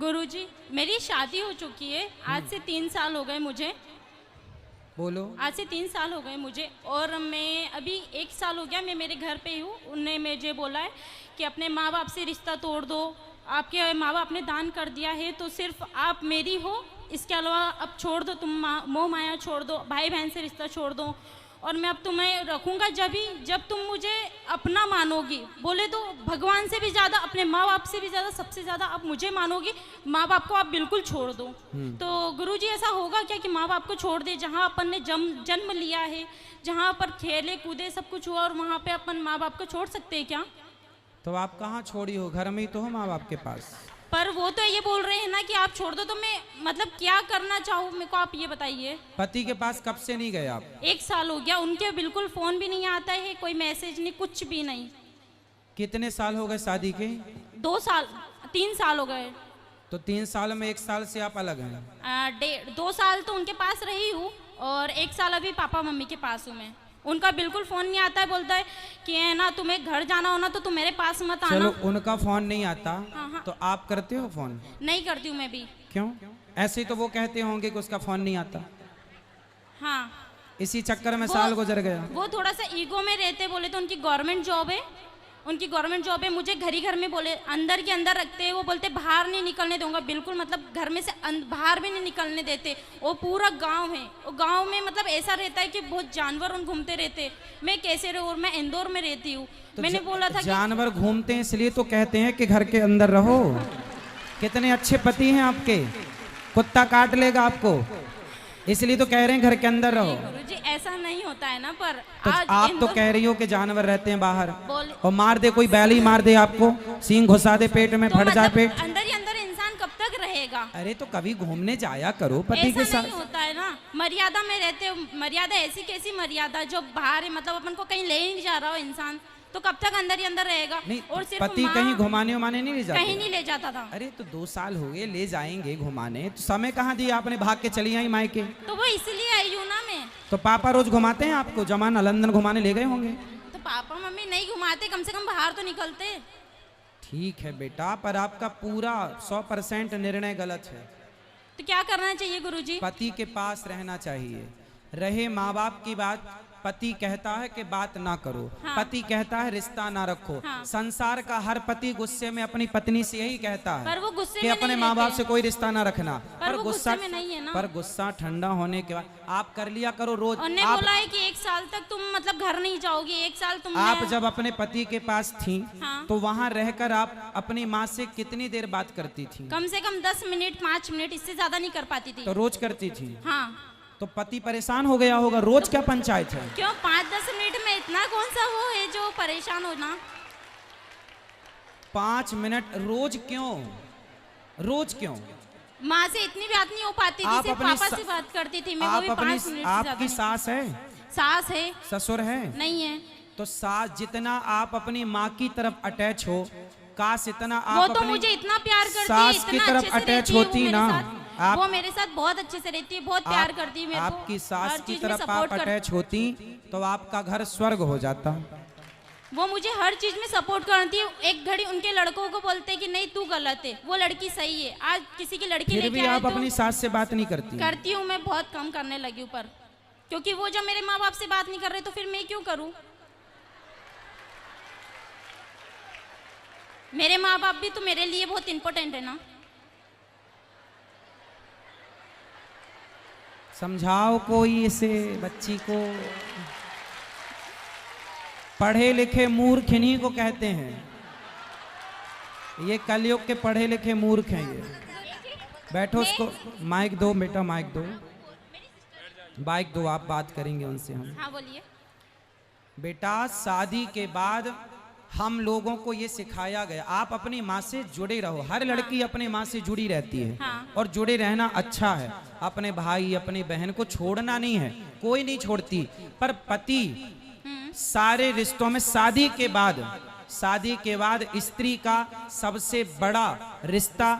गुरुजी, मेरी शादी हो चुकी है। आज से 3 साल हो गए मुझे। बोलो। आज से 3 साल हो गए मुझे, और मैं अभी 1 साल हो गया मैं मेरे घर पे ही हूँ। उनने मुझे बोला है कि अपने माँ बाप से रिश्ता तोड़ दो, आपके माँ बाप ने दान कर दिया है तो सिर्फ आप मेरी हो, इसके अलावा अब छोड़ दो, तुम मोह माया छोड़ दो, भाई बहन से रिश्ता छोड़ दो, और मैं अब तुम्हें रखूँगा जब तुम मुझे अपना मानोगी। बोले तो भगवान से भी ज़्यादा, अपने माँ बाप से भी ज़्यादा, सबसे ज़्यादा आप मुझे मानोगी। माँ बाप को आप बिल्कुल छोड़ दो। तो गुरुजी, ऐसा होगा क्या कि माँ बाप को छोड़ दे? जहाँ अपन ने जन्म लिया है, जहाँ पर खेले कूदे सब कुछ हुआ, और वहाँ पे अपन माँ बाप को छोड़ सकते हैं क्या? तो आप कहाँ छोड़ी हो? घर में ही तो हो माँ बाप के पास। पर वो तो ये बोल रहे हैं ना कि आप छोड़ दो, तो मैं मतलब क्या करना चाहूँ मेरे को आप ये बताइए। पति के पास कब से नहीं गए आप? 1 साल हो गया, उनके बिल्कुल फोन भी नहीं आता है, कोई मैसेज नहीं, कुछ भी नहीं। कितने साल हो गए शादी के? 2 साल 3 साल हो गए। तो 3 साल में 1 साल से आप अलग हैं। 2 साल तो उनके पास रही हूँ, और 1 साल अभी पापा मम्मी के पास हूँ मैं। उनका बिल्कुल फोन नहीं आता है, बोलता है कि है ना, तुम्हें घर जाना हो ना तो तुम मेरे पास मत आना। चलो, उनका फोन नहीं आता। हाँ। तो आप करते हो फोन? नहीं करती हूँ मैं भी। क्यों? ऐसे ही तो वो कहते होंगे कि उसका फोन नहीं आता। हाँ, इसी चक्कर में साल गुजर गया। वो थोड़ा सा ईगो में रहते। बोले तो उनकी गवर्नमेंट जॉब है, उनकी गवर्नमेंट जॉब है। मुझे घर ही घर में बोले, अंदर के अंदर रखते हैं। वो बोलते बाहर नहीं निकलने दूंगा, बिल्कुल मतलब घर में से बाहर भी नहीं निकलने देते। वो पूरा गांव है, वो गांव में मतलब ऐसा रहता है कि बहुत जानवर उन घूमते रहते। मैं कैसे रहूँ? और मैं इंदौर में रहती हूँ। तो मैंने बोला था जानवर घूमते हैं इसलिए तो कहते हैं कि घर के अंदर रहो। कितने अच्छे पति हैं आपके, कुत्ता काट लेगा आपको, इसलिए तो कह रहे हैं घर के अंदर रहो। गुरुजी, ऐसा नहीं होता है ना। पर तो आज आप तो कह रही हो कि जानवर रहते हैं बाहर, बोले और मार दे, कोई बैल ही मार दे आपको, सींग घुसा दे पेट में, तो फट जाए मतलब पेट। अंदर ही अंदर इंसान कब तक रहेगा? अरे तो कभी घूमने जाया करो पति के ऐसा साथ। नहीं होता है ना, मर्यादा में रहते हो। मर्यादा ऐसी कैसी मर्यादा जो बाहर है, मतलब अपन को कहीं ले ही नहीं जा रहा हो इंसान, तो कब तक अंदर ही अंदर रहेगा? नहीं, और सिर्फ पति कहीं घुमाने उमाने नहीं ले जाते? कहीं नहीं ले जाता था। अरे तो 2 साल हो गए, ले जाएंगे घुमाने, तो समय कहाँ दिया आपने? भाग के चली आई मायके। तो वो इसलिए आई हूँ ना मैं। तो पापा रोज घुमाते हैं आपको? जमाना लंदन घुमाने ले गए होंगे। तो पापा मम्मी नहीं घुमाते, कम से कम बाहर तो निकलते। ठीक है बेटा, पर आपका पूरा 100% निर्णय गलत है। तो क्या करना चाहिए गुरुजी? पति के पास रहना चाहिए। रहे माँ बाप की बात, पति कहता है कि बात ना करो। हाँ। पति कहता है रिश्ता ना रखो। हाँ। संसार का हर पति गुस्से में अपनी पत्नी से यही कहता है पर वो गुस्से कि में अपने नहीं माँ बाप रहते। से कोई रिश्ता ना रखना। पर वो गुस्से में नहीं है ना। पर गुस्सा ठंडा होने के बाद आप कर लिया करो रोज। उन्होंने बोला है कि 1 साल तक तुम मतलब घर नहीं जाओगी, 1 साल तुम। आप जब अपने पति के पास थी, हाँ। तो वहाँ रहकर आप अपनी माँ से कितनी देर बात करती थी? कम से कम 10 मिनट 5 मिनट, इससे ज्यादा नहीं कर पाती थी। तो रोज करती थी। हाँ। तो पति परेशान हो गया होगा। रोज क्या पंचायत है? क्यों 5-10 मिनट में इतना कौन सा वो है जो परेशान होना? 5 मिनट रोज क्यों? रोज क्यों? माँ से इतनी बात नहीं हो पाती थी, सिर्फ पापा से बात करती थी मैं, वो भी 5 मिनट से ज्यादा आपकी नहीं। सास है? सास है? ससुर है? नहीं है। तो सास जितना आप अपनी माँ की तरफ अटैच हो, काश इतना वो आप तो अपनी मुझे इतना प्यार करती है, सास की इतना तरफ अच्छे से अटैच रहती है वो होती मेरे ना। साथ। वो मेरे साथ बहुत अच्छे से रहती है, बहुत प्यार करती है मेरे को। आपकी सास हर की चीज में तरफ सपोर्ट आप कर। अटैच होती तो आपका घर स्वर्ग हो जाता। वो मुझे हर चीज में सपोर्ट करती है। एक घड़ी उनके लड़कों को बोलते हैं कि नहीं तू गलत है, वो लड़की सही है। आज किसी की लड़की फिर लेके भी आए आप तो अपनी सास से बात नहीं करती? करती हूँ मैं, बहुत कम करने लगी हूँ। पर क्योंकि वो जब मेरे माँ बाप से बात नहीं कर रहे तो फिर मैं क्यों करूँ? मेरे माँ बाप भी तो मेरे लिए बहुत इंपॉर्टेंट है ना। समझाओ कोई इसे बच्ची को। पढ़े लिखे मूर्ख इन्हीं को कहते हैं। ये कलयुग के पढ़े लिखे मूर्ख हैं ये। बैठो, उसको माइक दो बेटा, माइक दो, माइक दो, आप बात करेंगे उनसे हम। हाँ बोलिए। बेटा, शादी के बाद हम लोगों को ये सिखाया गया, आप अपनी माँ से जुड़े रहो। हर लड़की अपनी माँ से जुड़ी रहती है। हाँ। और जुड़े रहना अच्छा है। अपने भाई अपनी बहन को छोड़ना नहीं है, कोई नहीं छोड़ती। पर पति सारे रिश्तों में शादी के बाद स्त्री का सबसे बड़ा रिश्ता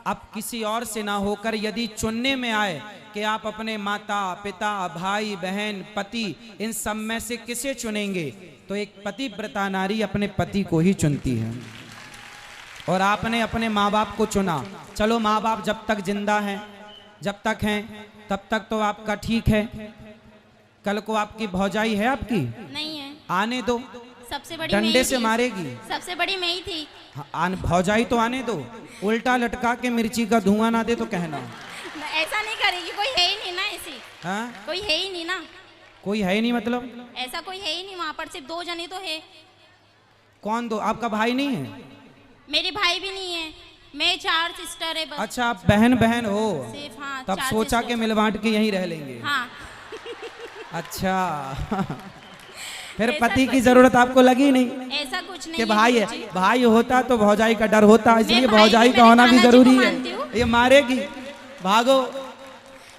अब किसी और से ना होकर यदि चुनने में आए कि आप अपने माता पिता भाई बहन पति इन सब में से किसे चुनेंगे, तो एक पतिव्रता नारी अपने पति को ही चुनती है। और आपने अपने माँ बाप को चुना। चलो माँ बाप जब तक जिंदा हैं, जब तक हैं तब तक तो आपका ठीक है। कल को आपकी भौजाई है आपकी, नहीं है। आने दो, सबसे बड़ी मैं डंडे ही से थी। मारेगी। सबसे बड़ी मैं ही थी। भौजाई तो आने दो, उल्टा लटका के मिर्ची का धुआं ना दे तो कहना। ऐसा नहीं करेगी, कोई है ही नहीं ना ऐसी। हाँ? कोई है ही नहीं ना, कोई है ही नहीं मतलब? ऐसा कोई है ही नहीं वहाँ पर, सिर्फ 2 जने तो है। कौन दो? आपका भाई नहीं है? मेरे भाई भी नहीं है, मैं 4 सिस्टर है बस। अच्छा, आप बहन बहन हो, सिर्फ हाँ, तब 4 सोचा सिस्टर। के मिल बांट के यहीं रह लेंगे। हाँ। अच्छा। फिर ऐसा पति की कुछ- जरूरत आपको लगी नहीं ऐसा कुछ नहीं कि है भाई है? गुरुजी। भाई होता तो भौजाई का डर होता, इसलिए भाई भौजाई भी का मेरे होना भी कान्हा जी को जरूरी मानती हूँ। है। ये मारेगी, भागो।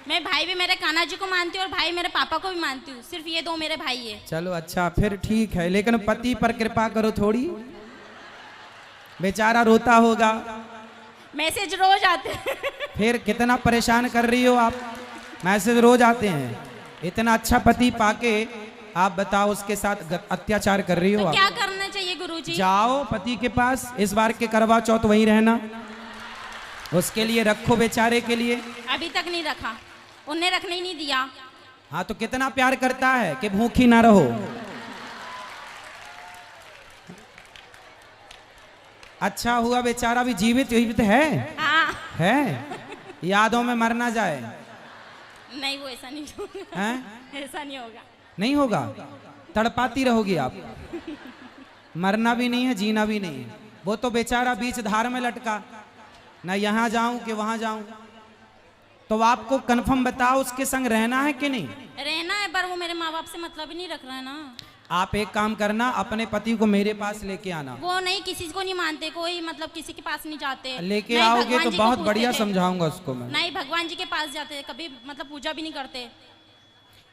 मैं भाई भी मेरे कान्हा जी को मानती हूँ और भाई मेरे पापा को भी मानती हूँ, सिर्फ ये 2 मेरे भाई है। चलो अच्छा, फिर ठीक है, लेकिन पति पर कृपा करो थोड़ी, बेचारा रोता होगा। मैसेज रोज आते हैं। फिर कितना परेशान कर रही हो आप, मैसेज रोज आते हैं। इतना अच्छा पति पाके आप बताओ उसके साथ अत्याचार कर रही हो तो आप। क्या करना चाहिए गुरुजी? जाओ पति के पास, इस बार के करवा चौथ वहीं रहना, उसके लिए रखो बेचारे के लिए। अभी तक नहीं रखा, उन्हें रखने ही नहीं दिया। हाँ तो कितना प्यार करता है कि भूखी ना रहो। अच्छा हुआ बेचारा भी जीवित जीवित है। हाँ। है, यादों में मर ना जाए। नहीं, वो ऐसा नहीं होगा। हैं? ऐसा नहीं होगा। नहीं होगा, तड़पाती रहोगी आप। मरना भी नहीं है, जीना भी नहीं है। वो तो बेचारा बीच धार में लटका, ना यहाँ जाऊं कि वहां जाऊं। तो आपको कंफर्म बताओ उसके संग रहना है कि नहीं? रहना है, पर वो मेरे माँ बाप से मतलब ही नहीं रख रहा है ना। आप एक काम करना, अपने पति को मेरे पास लेके आना। वो नहीं, किसी को नहीं मानते, कोई मतलब किसी के पास नहीं जाते। लेके नहीं, आओगे भगवान तो जी को बहुत पूजते बढ़िया थे। समझाऊंगा उसको मैं। नहीं, भगवान जी के पास जाते, कभी मतलब पूजा भी नहीं करते।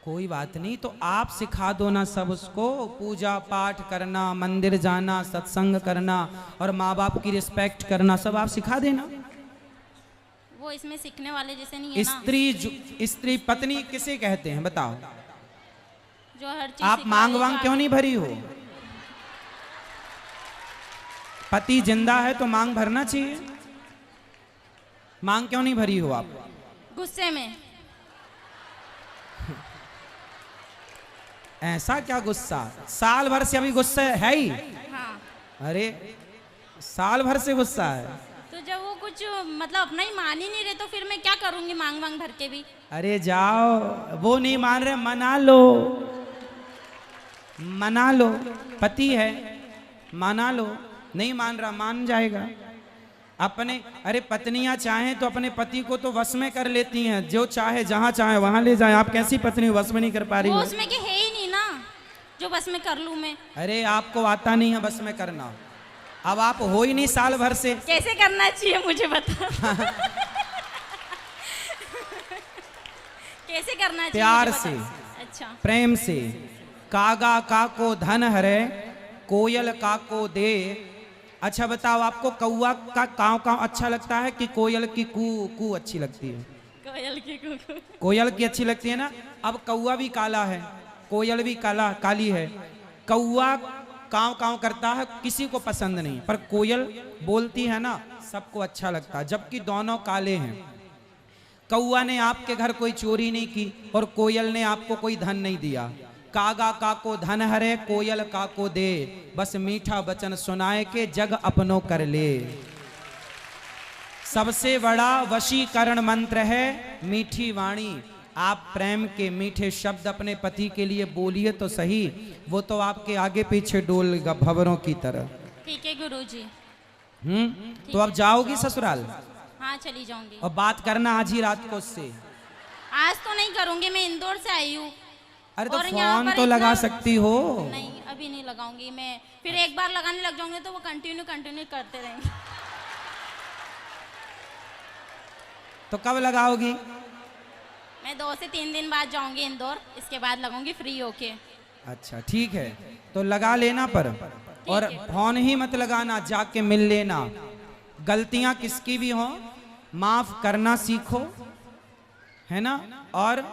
कोई बात नहीं, तो आप सिखा दो ना सब उसको, पूजा पाठ करना, मंदिर जाना, सत्संग करना और माँ बाप की रिस्पेक्ट करना, सब आप सिखा देना। वो इसमें सीखने वाले जैसे नहीं है ना। स्त्री पत्नी किसे कहते हैं बताओ? जो हर चीज आप सिखाए, मांग जो वांग क्यों नहीं भरी हो? पति जिंदा है तो मांग भरना चाहिए। मांग क्यों नहीं भरी हो आप? गुस्से में। ऐसा क्या गुस्सा? साल भर से अभी गुस्सा है ही। हाँ। अरे साल भर से गुस्सा है? तो जब वो कुछ मतलब अपना ही मान ही नहीं रहे, तो फिर मैं क्या करूंगी मांग वांग भर के भी? अरे जाओ, वो नहीं मान रहे, मना लो, मना लो। पति है, मना लो। नहीं मान रहा, मान जाएगा। अपने अरे पत्नियां चाहें तो अपने पति को तो वश में कर लेती हैं, जो चाहे जहां चाहे वहां ले जाए। आप कैसी पत्नी वश में नहीं कर पा रही वो हो? उसमें के है ही नहीं ना, जो बस में कर लूं मैं। अरे आपको आता नहीं है बस में करना, अब आप हो ही नहीं साल भर से। कैसे करना चाहिए मुझे बता। कैसे करना चाहिए? प्यार मुझे से, बता। अच्छा। प्रेम से। कागा का को धन हरे, कोयल का को दे। अच्छा बताओ, आपको कौआ का काव काव अच्छा लगता है कि कोयल की कू कू अच्छी लगती है? कोयल की कुकू। कोयल की अच्छी लगती है ना। अब कौआ भी काला है, कोयल भी काला काली है। कौआ काव काव करता है, किसी को पसंद नहीं, पर कोयल बोलती है ना, सबको अच्छा लगता है, जबकि दोनों काले हैं। कौआ ने आपके घर कोई चोरी नहीं की और कोयल ने आपको कोई धन नहीं दिया। कागा का को धन हरे, कोयल का को दे, बस मीठा वचन सुनाए के जग अपनों कर ले। सबसे बड़ा वशीकरण मंत्र है मीठी वाणी। आप प्रेम के मीठे शब्द अपने पति के लिए बोलिए तो सही, वो तो आपके आगे पीछे डोलेगा भंवरों की तरह। ठीक है गुरुजी। तो अब जाओगी ससुराल? हाँ, चली जाऊंगी। और बात करना आज ही रात को उससे। आज तो नहीं करूंगी, मैं इंदौर से आई हूँ। अरे तो और यहाँ फोन पर तो लगा इतना- सकती हो। नहीं, अभी नहीं लगाऊंगी मैं। फिर एक बार लगाने लग जाऊंगे तो वो कंटिन्यू करते रहेंगे। तो कब लगाओगी? मैं 2 से 3 दिन बाद जाऊंगी इंदौर, इसके बाद लगाऊंगी फ्री होके। अच्छा ठीक है, तो लगा लेना पर, और फोन ही मत लगाना, जाके मिल लेना। गलतियां किसकी भी हो माफ करना सीखो, है ना। और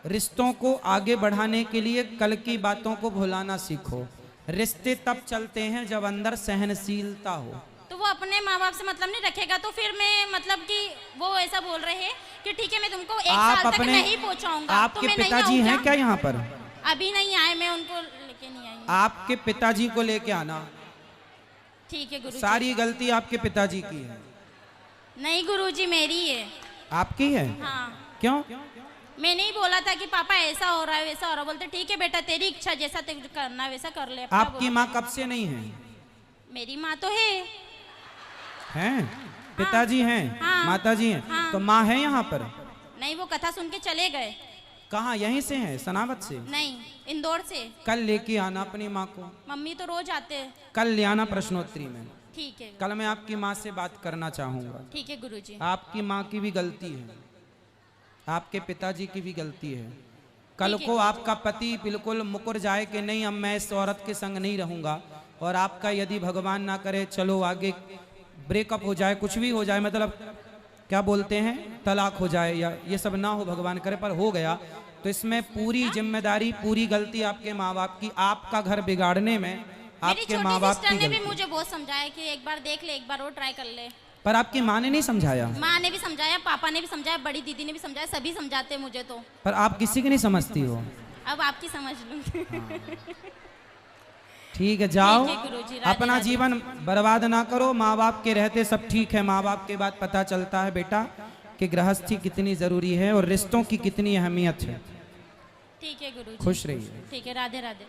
रिश्तों को आगे बढ़ाने के लिए कल की बातों को भुलाना सीखो। रिश्ते तब चलते हैं जब अंदर सहनशीलता हो। तो वो अपने माँ बाप से मतलब नहीं रखेगा तो फिर मैं मतलब कि वो ऐसा बोल रहे हैं कि ठीक है मैं तुमको 1 साल तक नहीं पहुंचाऊंगा। आपके पिताजी हैं क्या यहाँ पर? अभी नहीं आए, मैं उनको लेके नहीं आई। आपके पिताजी को लेके आना। ठीक है गुरुजी। सारी गलती आपके पिताजी की है। नहीं गुरुजी मेरी है। आपकी है? हाँ। क्यों? मैं नहीं बोला था कि पापा ऐसा हो रहा है वैसा हो रहा है, बोलते ठीक है बेटा तेरी इच्छा जैसा तुझे करना है वैसा कर ले। आपकी माँ कब से नहीं है? मेरी माँ तो है। हैं? पिताजी हैं? हाँ, माताजी हैं? हाँ। तो माँ है यहाँ पर? नहीं वो कथा सुन के चले गए। कहाँ? यहीं से हैं? सनावत से? नहीं इंदौर से। कल लेके आना अपनी माँ को। मम्मी तो रोज आते हैं। कल ले आना प्रश्नोत्तरी में। ठीक है। कल मैं आपकी माँ से बात करना चाहूंगा। ठीक है गुरुजी। आपकी माँ की भी गलती है, आपके पिताजी की भी गलती है। कल ठीक है। को आपका पति बिल्कुल मुकर जाए कि नहीं अब मैं इस औरत के संग नहीं रहूंगा, और आपका यदि भगवान ना करे चलो आगे ब्रेकअप हो जाए, कुछ भी हो जाए, मतलब क्या बोलते हैं तलाक हो जाए या ये सब ना हो भगवान करे, पर हो गया तो इसमें पूरी जिम्मेदारी पूरी गलती आपके माँ बाप की। आपका घर बिगाड़ने में आपके माँ बाप की ने भी गलती। मुझे बहुत समझाया कि एक बार देख ले, एक बार और ट्राई कर ले। पर आपकी माँ ने नहीं समझाया? माँ ने भी समझाया, पापा ने भी समझाया, बड़ी दीदी ने भी समझाया, सभी समझाते हैं मुझे तो। पर आप किसी की नहीं समझती हो। अब आपकी समझ लूंगी। ठीक है जाओ, ठीक है गुरुजी, राधे अपना राधे। जीवन बर्बाद ना करो। माँ बाप के रहते सब ठीक है, माँ बाप के बाद पता चलता है बेटा कि गृहस्थी कितनी जरूरी है और रिश्तों की कितनी अहमियत है। ठीक है गुरुजी। खुश रहिए। ठीक है, राधे राधे।